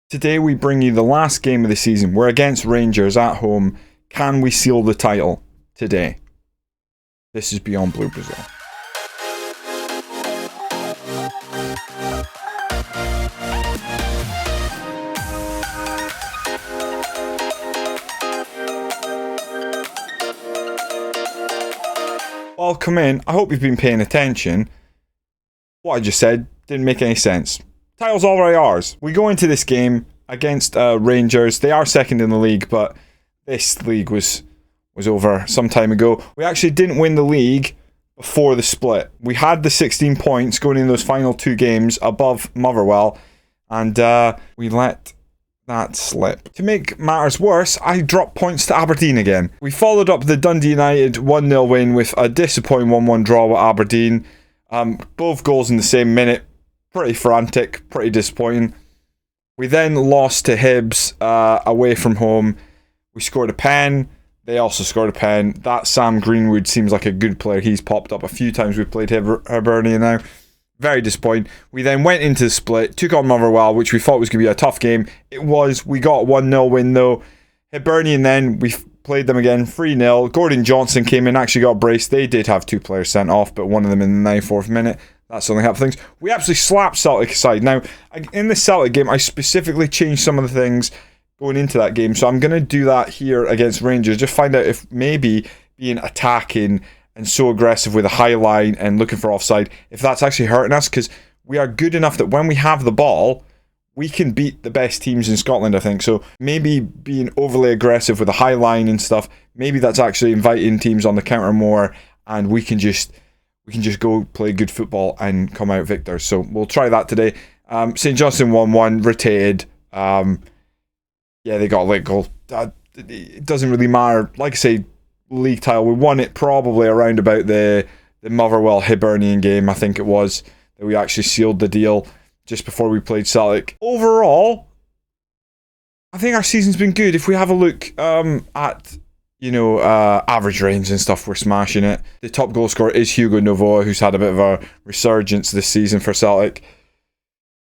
Today we bring you the last game of the season. We're against Rangers at home. Can we seal the title today? This is Beyond Blue Brazil. Welcome in. I hope you've been paying attention. What I just said didn't make any sense. Title's already ours. We go into this game against Rangers. They are second in the league, but this league was over some time ago. We actually didn't win the league before the split. We had the 16 points going in those final two games above Motherwell, and we let that slip. To make matters worse, I dropped points to Aberdeen again. We followed up the Dundee United 1-0 win with a disappointing 1-1 draw with Aberdeen. Both goals in the same minute. Pretty frantic, pretty disappointing. We then lost to Hibs away from home. We scored a pen. They also scored a pen. That Sam Greenwood seems like a good player. He's popped up a few times. We've played Hibernian now. Very disappointing. We then went into the split, took on Motherwell, which we thought was going to be a tough game. It was. We got a 1-0 win though. Hibernian then, we played them again 3-0. Gordon Johnson came in, actually got a brace. They did have two players sent off, but one of them in the 94th minute. That's only helped things. We absolutely slapped Celtic aside. Now, in the Celtic game, I specifically changed some of the things going into that game. So I'm going to do that here against Rangers. Just find out if maybe being attacking and so aggressive with a high line and looking for offside, if that's actually hurting us. Because we are good enough that when we have the ball, we can beat the best teams in Scotland, I think. So maybe being overly aggressive with a high line and stuff, maybe that's actually inviting teams on the counter more, and we can just go play good football and come out victors. So we'll try that today. St Johnstone 1-1, rotated. They got a late goal. It doesn't really matter. Like I say, league title, we won it probably around about the Motherwell Hibernian game, I think it was, that we actually sealed the deal just before we played Celtic. Overall, I think our season's been good. If we have a look at average range and stuff, we're smashing it. The top goal scorer is Hugo Novoa, who's had a bit of a resurgence this season for Celtic.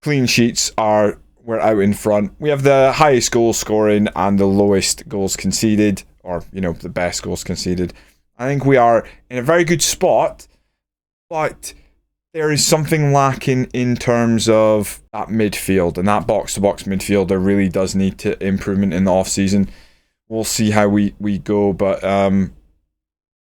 Clean sheets we're out in front. We have the highest goal scoring and the lowest goals conceded, or the best goals conceded. I think we are in a very good spot, but there is something lacking in terms of that midfield, and that box-to-box midfield there really does need to improvement in the off-season. We'll see how we go, but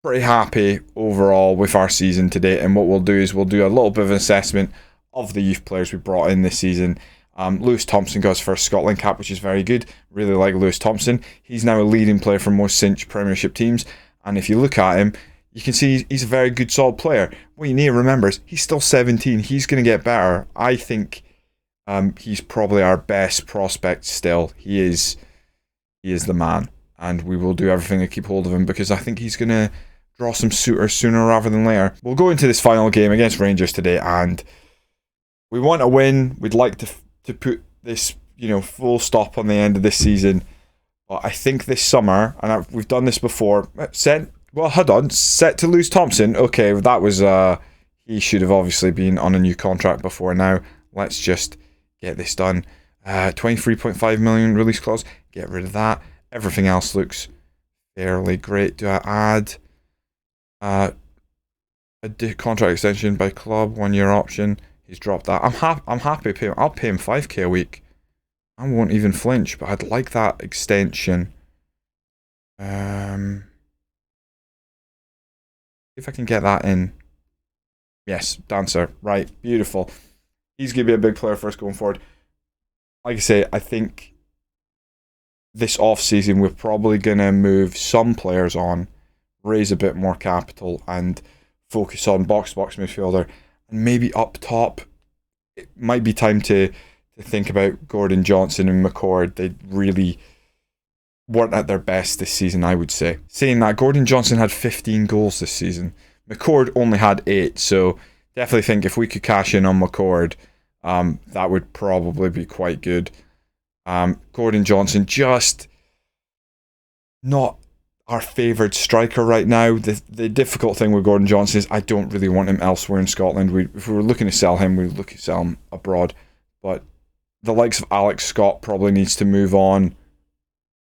pretty happy overall with our season to date. And what we'll do is we'll do a little bit of an assessment of the youth players we brought in this season. Lewis Thompson got his first Scotland cap, which is very good. Really like Lewis Thompson. He's now a leading player for most Cinch Premiership teams. And if you look at him, you can see he's a very good, solid player. What you need to remember is he's still 17. He's going to get better. I think he's probably our best prospect still. He is the man, and we will do everything to keep hold of him because I think he's going to draw some suitors sooner rather than later. We'll go into this final game against Rangers today, and we want a win. We'd like to put this, full stop on the end of this season. But I think this summer, and we've done this before, set to lose Thompson. Okay, that was, he should have obviously been on a new contract before now. Let's just get this done. 23.5 million release clause. Get rid of that. Everything else looks fairly great. Do I add a contract extension by club, 1 year option? He's dropped that. I'm happy paying. I'll pay him 5k a week. I won't even flinch, but I'd like that extension. See if I can get that in. Yes, Dancer. Right, beautiful. He's going to be a big player for us going forward. Like I say, I think this off-season we're probably going to move some players on, raise a bit more capital, and focus on box-to-box midfielder. And maybe up top, it might be time to think about Gordon Johnson and McCord. They really weren't at their best this season, I would say. Saying that, Gordon Johnson had 15 goals this season. McCord only had 8, so definitely think if we could cash in on McCord, that would probably be quite good. Gordon Johnson, just not our favoured striker right now. The difficult thing with Gordon Johnson is I don't really want him elsewhere in Scotland. If we were looking to sell him, we'd look to sell him abroad. But The likes of Alex Scott probably needs to move on.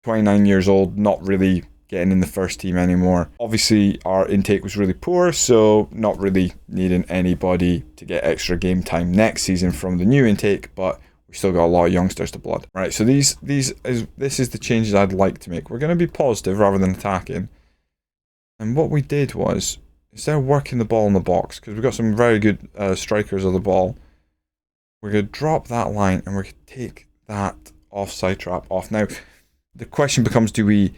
29 years old, not really getting in the first team anymore. Obviously, our intake was really poor, so not really needing anybody to get extra game time next season from the new intake, but we still got a lot of youngsters to blood. Right, so this is the changes I'd like to make. We're going to be positive rather than attacking. And what we did was, instead of working the ball in the box, because we've got some very good strikers of the ball, we're going to drop that line and we're going to take that offside trap off. Now, the question becomes, do we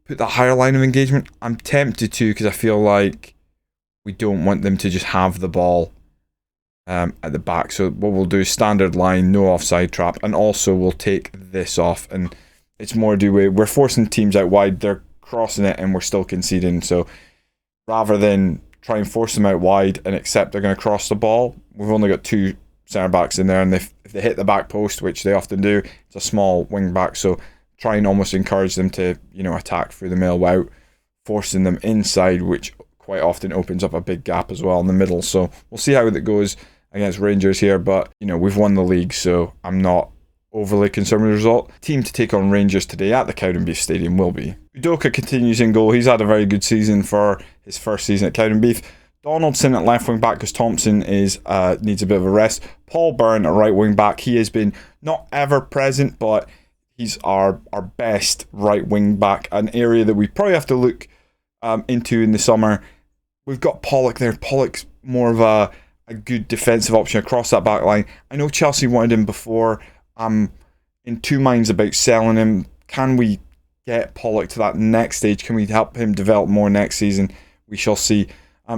put that higher line of engagement? I'm tempted to, because I feel like we don't want them to just have the ball at the back. So what we'll do is standard line, no offside trap, and also we'll take this off. And it's more we're forcing teams out wide, they're crossing it and we're still conceding. So rather than try and force them out wide and accept they're going to cross the ball, we've only got 2 centre backs in there, and if they hit the back post, which they often do, it's a small wing back, so try and almost encourage them to, attack through the middle without forcing them inside, which quite often opens up a big gap as well in the middle. So we'll see how it goes against Rangers here, but we've won the league, so I'm not overly concerned with the result. Team to take on Rangers today at the Cowdenbeath Stadium will be Udoka. Continues in goal. He's had a very good season for his first season at Cowdenbeath. Donaldson at left wing back, because Thompson needs a bit of a rest. Paul Byrne at right wing back. He has been not ever present, but he's our best right wing back, an area that we probably have to look into in the summer. We've got Pollock there. Pollock's more of a good defensive option across that back line. I know Chelsea wanted him before. I'm in 2 minds about selling him. Can we get Pollock to that next stage? Can we help him develop more next season? We shall see.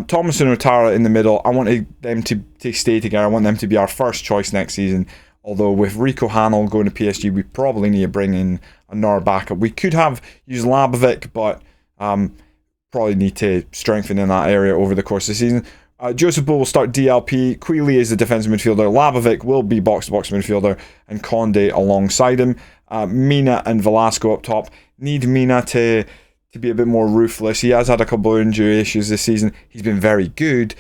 Thomas and Otara in the middle. I wanted them to stay together. I want them to be our first choice next season. Although with Rico Hanel going to PSG, we probably need to bring in another backup. We could have used Labovic, but probably need to strengthen in that area over the course of the season. Joseph Bull will start DLP. Queeley is the defensive midfielder. Labovic will be box-to-box midfielder, and Conde alongside him. Mina and Velasco up top. Need Mina to be a bit more ruthless. He has had a couple of injury issues this season. He's been very good,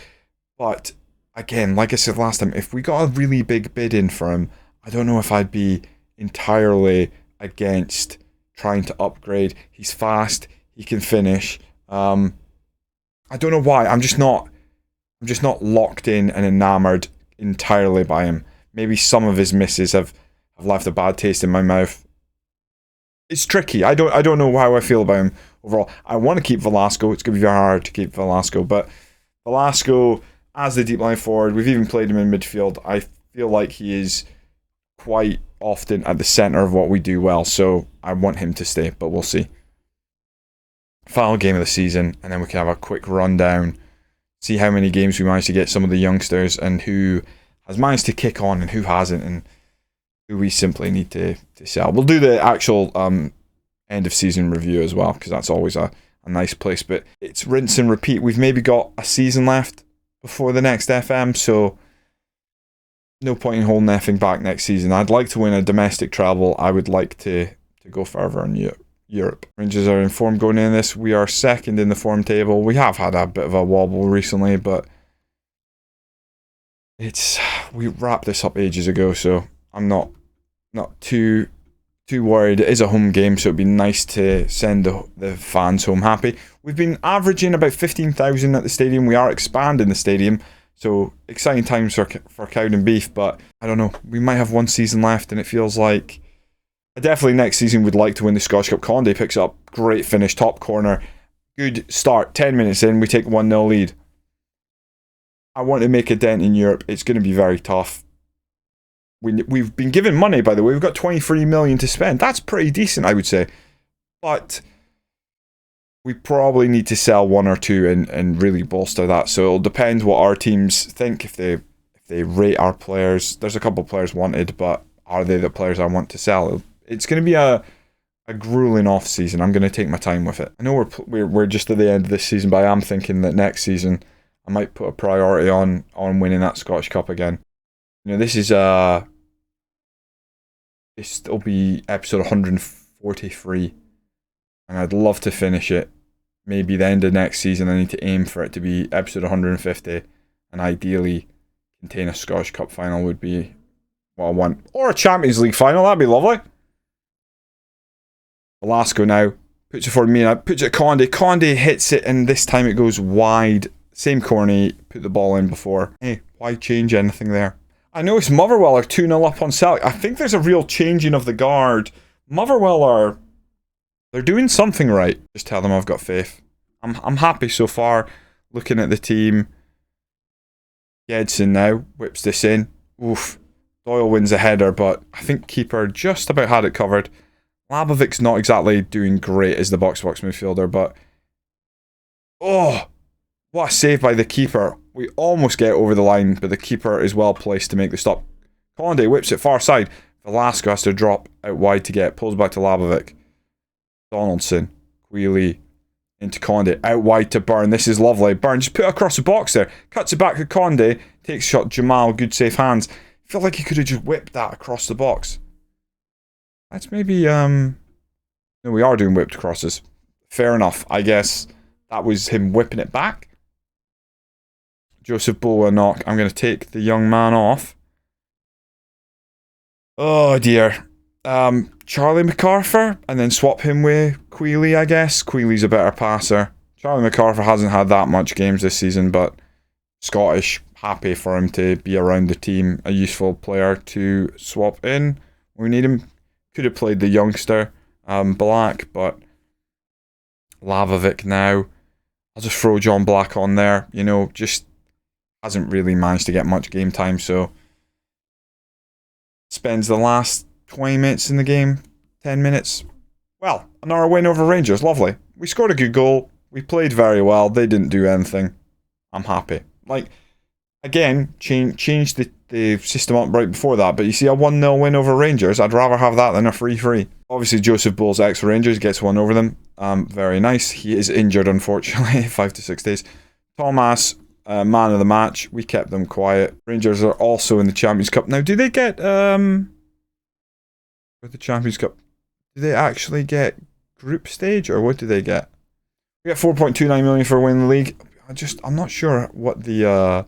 but again, like I said last time, if we got a really big bid in for him, I don't know if I'd be entirely against trying to upgrade. He's fast. He can finish. I don't know why. I'm just not locked in and enamored entirely by him. Maybe some of his misses have left a bad taste in my mouth. It's tricky. I don't know how I feel about him overall. I want to keep Velasco. It's going to be very hard to keep Velasco, but Velasco as the deep line forward, we've even played him in midfield. I feel like he is quite often at the centre of what we do well, so I want him to stay, but we'll see. Final game of the season, and then we can have a quick rundown, see how many games we managed to get some of the youngsters, and who has managed to kick on and who hasn't, and who we simply need to sell. We'll do the actual end of season review as well, because that's always a nice place, but it's rinse and repeat. We've maybe got a season left before the next FM, so no point in holding anything back next season. I'd like to win a domestic treble. I would like to go further in Europe. Rangers are in form going in this. We are second in the form table. We have had a bit of a wobble recently, but we wrapped this up ages ago, so I'm not too worried. It is a home game, so it'd be nice to send the fans home happy. We've been averaging about 15,000 at the stadium. We are expanding the stadium, so exciting times for Cowdenbeath, but I don't know. We might have one season left, and it feels like I definitely next season would like to win the Scottish Cup. Conde picks up, great finish, top corner, good start. 10 minutes in, we take 1-0 lead. I want to make a dent in Europe. It's going to be very tough. We've been given money, by the way. We've got 23 million to spend. That's pretty decent, I would say. But we probably need to sell one or two and really bolster that. So it'll depend what our teams think. If they rate our players, there's a couple of players wanted, but are they the players I want to sell? It's going to be a grueling off season. I'm going to take my time with it. I know we're just at the end of this season, but I am thinking that next season I might put a priority on winning that Scottish Cup again. This will be episode 143, and I'd love to finish it. Maybe the end of next season, I need to aim for it to be episode 150, and ideally contain a Scottish Cup final would be what I want. Or a Champions League final, that'd be lovely. Velasco now puts it for Mina, puts it at Conde. Conde hits it, and this time it goes wide. Same corner, put the ball in before. Hey, why change anything there? I noticed Motherwell are 2-0 up on Celtic. I think there's a real changing of the guard. Motherwell they're doing something right. Just tell them I've got faith. I'm happy so far. Looking at the team. Gedson now whips this in. Oof. Doyle wins a header, but I think keeper just about had it covered. Labovic's not exactly doing great as the box-to-box midfielder, but... Oh! What a save by the keeper. We almost get over the line, but the keeper is well placed to make the stop. Conde whips it far side. Velasco has to drop out wide to get it. Pulls back to Labovic. Donaldson. Quealy. Into Conde. Out wide to Byrne. This is lovely. Byrne just put it across the box there. Cuts it back to Conde. Takes a shot. Jamal. Good safe hands. I feel like he could have just whipped that across the box. That's maybe... No, we are doing whipped crosses. Fair enough. I guess that was him whipping it back. Joseph Bola knock. I'm going to take the young man off. Oh dear. Charlie MacArthur, and then swap him with Quealy, I guess. Quealy's a better passer. Charlie MacArthur hasn't had that much games this season, but Scottish, happy for him to be around the team. A useful player to swap in. We need him. Could have played the youngster, Black, but Lavovic now. I'll just throw John Black on there. You know, just hasn't really managed to get much game time, so spends the last 20 minutes in the game, 10 minutes. Well, another win over Rangers, lovely. We scored a good goal, we played very well, they didn't do anything. I'm happy. Like, again, change the system up right before that, but you see a 1-0 win over Rangers, I'd rather have that than a 3-3. Obviously, Joseph Bull's ex-Rangers gets one over them. Very nice. He is injured, unfortunately, 5 to 6 days. Thomas... man of the match. We kept them quiet. Rangers are also in the Champions Cup. Now, do they get with the Champions Cup? Do they actually get group stage, or what do they get? We get 4.29 million for winning the league. I'm not sure what the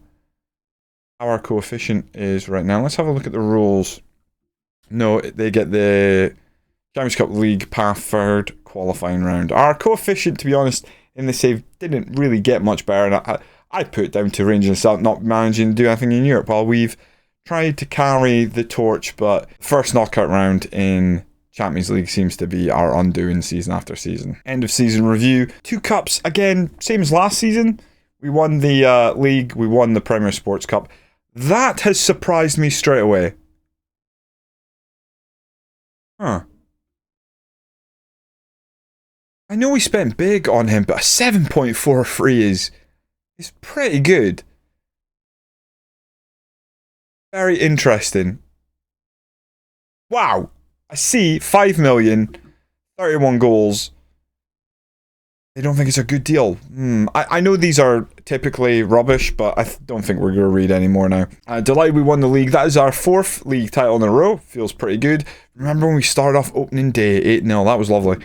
our coefficient is right now. Let's have a look at the rules. No, they get the Champions Cup League path third qualifying round. Our coefficient, to be honest, in the save didn't really get much better. I put it down to Rangers not managing to do anything in Europe while we've tried to carry the torch, but first knockout round in Champions League seems to be our undoing season after season. End of season review. 2 cups, again, same as last season. We won the league, we won the Premier Sports Cup. That has surprised me straight away. Huh. I know we spent big on him, but a 7.43 is pretty good. Very interesting. Wow. I see 5 million, 31 goals. They don't think it's a good deal. I know these are typically rubbish, but I don't think we're going to read any more now. Delighted we won the league. That is our 4th league title in a row. Feels pretty good. Remember when we started off opening day 8-0? That was lovely.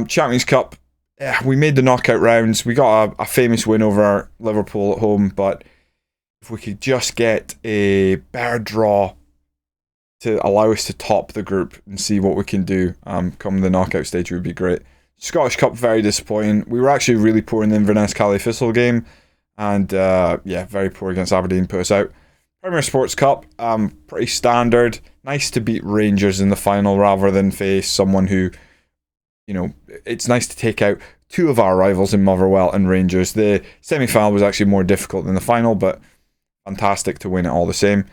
Champions Cup. Yeah, we made the knockout rounds. We got a famous win over Liverpool at home, but if we could just get a better draw to allow us to top the group and see what we can do come the knockout stage would be great. Scottish Cup, very disappointing. We were actually really poor in the Inverness Cali Thistle game, and yeah, very poor against Aberdeen, put us out. Premier Sports Cup, pretty standard. Nice to beat Rangers in the final rather than face someone who, you know, it's nice to take out 2 of our rivals in Motherwell and Rangers. The semi-final was actually more difficult than the final, but fantastic to win it all the same.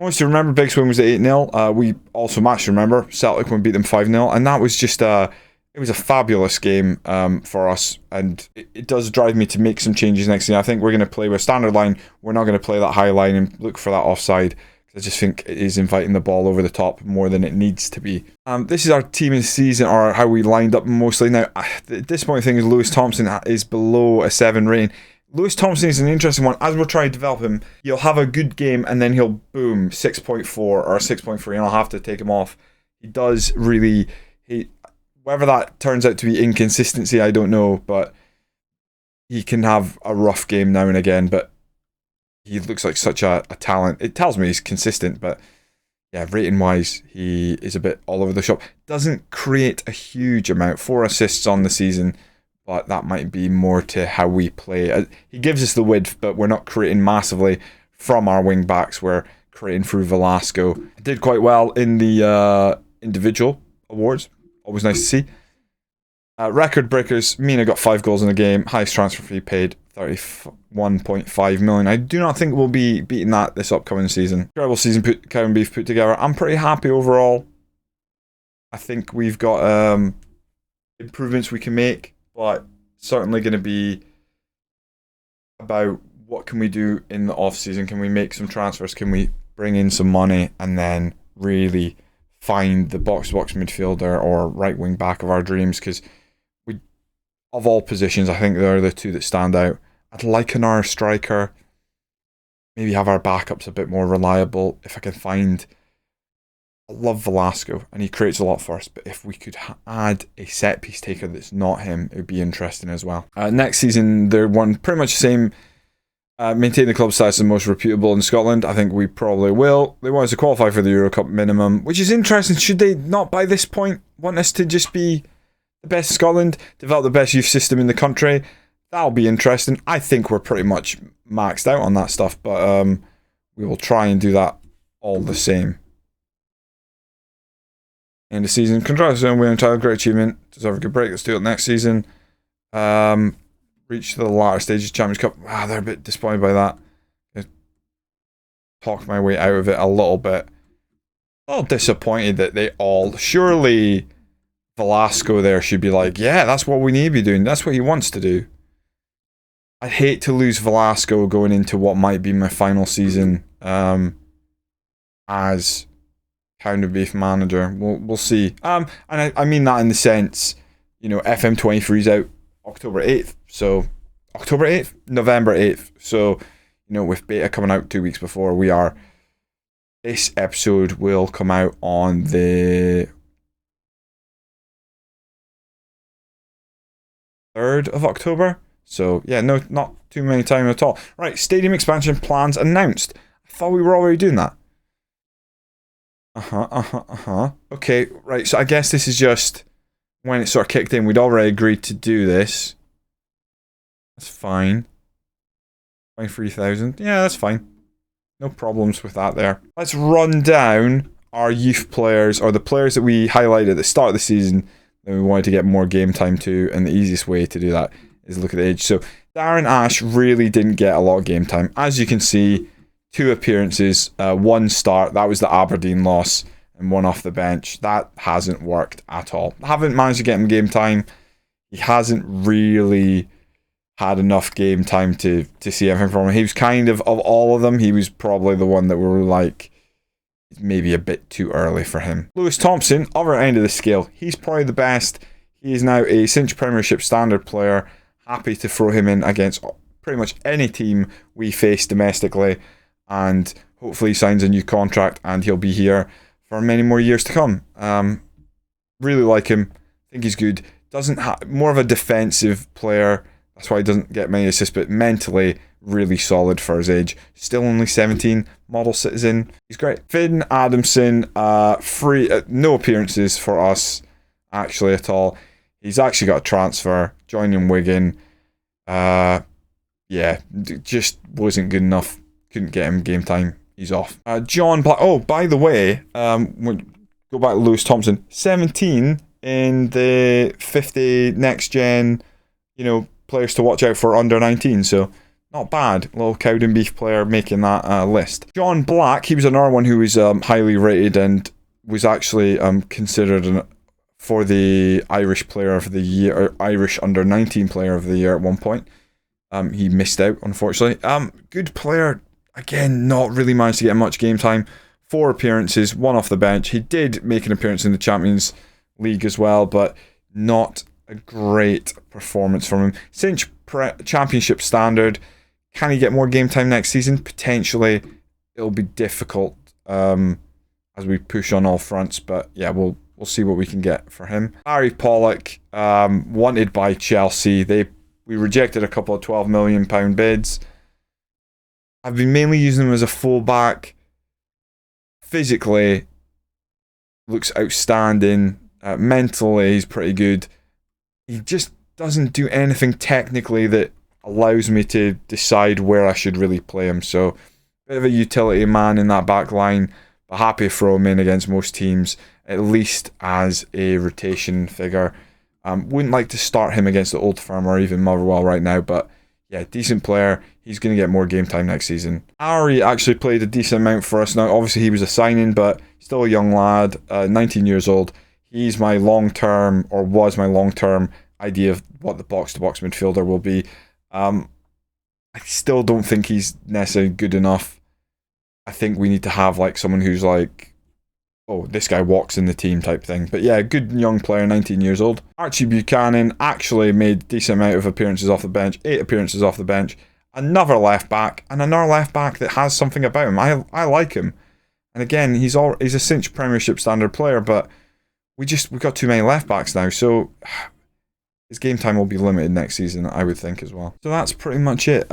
Most to remember, big swing was at 8-0. We also matched, remember, Celtic when we beat them 5-0, and that was just it was a fabulous game for us, and it does drive me to make some changes next year. I think we're going to play with a standard line. We're not going to play that high line and look for that offside. I just think it is inviting the ball over the top more than it needs to be. This is our team in the season, or how we lined up mostly. Now, the disappointing thing is Lewis Thompson is below a 7 rating. Lewis Thompson is an interesting one. As we're trying to develop him, he'll have a good game and then he'll boom 6.4 or 6.3 and I'll have to take him off. He does really... Whether that turns out to be inconsistency, I don't know, but he can have a rough game now and again, but he looks like such a talent. It tells me he's consistent, but yeah, rating-wise, he is a bit all over the shop. Doesn't create a huge amount. 4 assists on the season, but that might be more to how we play. He gives us the width, but we're not creating massively from our wing-backs. We're creating through Velasco. Did quite well in the individual awards. Always nice to see. Record breakers. Mina got 5 goals in the game. Highest transfer fee paid, 31.5 million. I do not think we'll be beating that this upcoming season. Incredible season Cowdenbeath put together. I'm pretty happy overall. I think we've got improvements we can make, but certainly going to be about what can we do in the off season. Can we make some transfers? Can we bring in some money and then really find the box-to-box midfielder or right wing back of our dreams? Because we, of all positions, I think they're the 2 that stand out. I'd like another striker. Maybe have our backups a bit more reliable. If I can find... I love Velasco, and he creates a lot for us, but if we could add a set-piece taker that's not him, it would be interesting as well. Next season, they're pretty much the same. Maintain the club status as the most reputable in Scotland. I think we probably will. They want us to qualify for the Euro Cup minimum, which is interesting. Should they not, by this point, want us to just be the best in Scotland, develop the best youth system in the country? That'll be interesting. I think we're pretty much maxed out on that stuff, but we will try and do that all the same. In the season, congratulations on winning title, great achievement. Deserve a good break. Let's do it next season. Reach the latter stages of Champions Cup. They're a bit disappointed by that. I talked my way out of it a little bit. A little disappointed that they all... Surely Velasco there should be like, yeah, that's what we need to be doing. That's what he wants to do. I'd hate to lose Velasco going into what might be my final season as Cowdenbeath manager. We'll see. And I mean that in the sense, you know, FM23's out October 8th. So, October 8th? November 8th. So, you know, with beta coming out 2 weeks before, this episode will come out on the 3rd of October. So, yeah, no, not too many time at all. Right, stadium expansion plans announced. I thought we were already doing that. Okay, right, so I guess this is just when it sort of kicked in. We'd already agreed to do this. That's fine. 23,000. Yeah, that's fine. No problems with that there. Let's run down our youth players, or the players that we highlighted at the start of the season that we wanted to get more game time to, and the easiest way to do that is look at the age. So Darren Ash really didn't get a lot of game time. As you can see, 2 appearances, 1 start. That was the Aberdeen loss, and 1 off the bench. That hasn't worked at all. Haven't managed to get him game time. He hasn't really had enough game time to see everything from him. He was kind of all of them, he was probably the one that we were like, maybe a bit too early for him. Lewis Thompson, other end of the scale. He's probably the best. He is now a Cinch Premiership standard player. Happy to throw him in against pretty much any team we face domestically, and hopefully he signs a new contract and he'll be here for many more years to come. Really like him. Think he's good. Doesn't have more of a defensive player. That's why he doesn't get many assists, but mentally really solid for his age. Still only 17, model citizen. He's great. Finn Adamson, no appearances for us actually at all. He's actually got a transfer, joining Wigan. Yeah, just wasn't good enough. Couldn't get him game time. He's off. John Black. Oh, by the way, we'll go back to Lewis Thompson. 17 in the 50 next gen, players to watch out for under 19. So not bad. Little Cowdenbeath player making that list. John Black. He was another one who was highly rated and was actually considered for the Irish player of the year, or Irish under 19 player of the year at one point. He missed out, unfortunately. Good player. Again, not really managed to get much game time. 4 appearances, 1 off the bench. He did make an appearance in the Champions League as well, but not a great performance from him. Cinch Championship standard. Can he get more game time next season? Potentially. It'll be difficult as we push on all fronts, but yeah, we'll see what we can get for him. Harry Pollock, wanted by Chelsea. We rejected a couple of £12 million bids. I've been mainly using him as a fullback. physically looks outstanding. Mentally, he's pretty good. He just doesn't do anything technically that allows me to decide where I should really play him. So, bit of a utility man in that back line, but happy to throw him in against most teams, at least as a rotation figure. Wouldn't like to start him against the Old Firm or even Motherwell right now, but yeah, decent player. He's going to get more game time next season. Ari actually played a decent amount for us. Now, obviously, he was a signing, but still a young lad, 19 years old. He's my long-term, or was my long-term idea of what the box-to-box midfielder will be. I still don't think he's necessarily good enough. I think we need to have like someone who's like, oh, this guy walks in the team type thing. But yeah, good young player, 19 years old. Archie Buchanan actually made a decent amount of appearances off the bench, 8 appearances off the bench. Another left back, and another left back that has something about him. I like him. And again, he's a cinch Premiership standard player, but we've got too many left backs now, so his game time will be limited next season, I would think, as well. So that's pretty much it.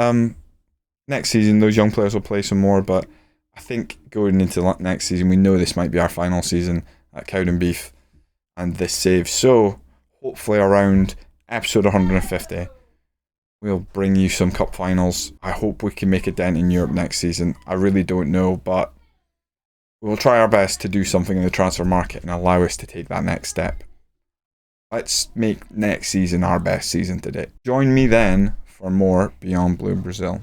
Next season, those young players will play some more, but I think going into next season, we know this might be our final season at Cowdenbeath and this save. So hopefully around episode 150, we'll bring you some cup finals. I hope we can make a dent in Europe next season. I really don't know, but we'll try our best to do something in the transfer market and allow us to take that next step. Let's make next season our best season to date. Join me then for more Beyond Blue Brazil.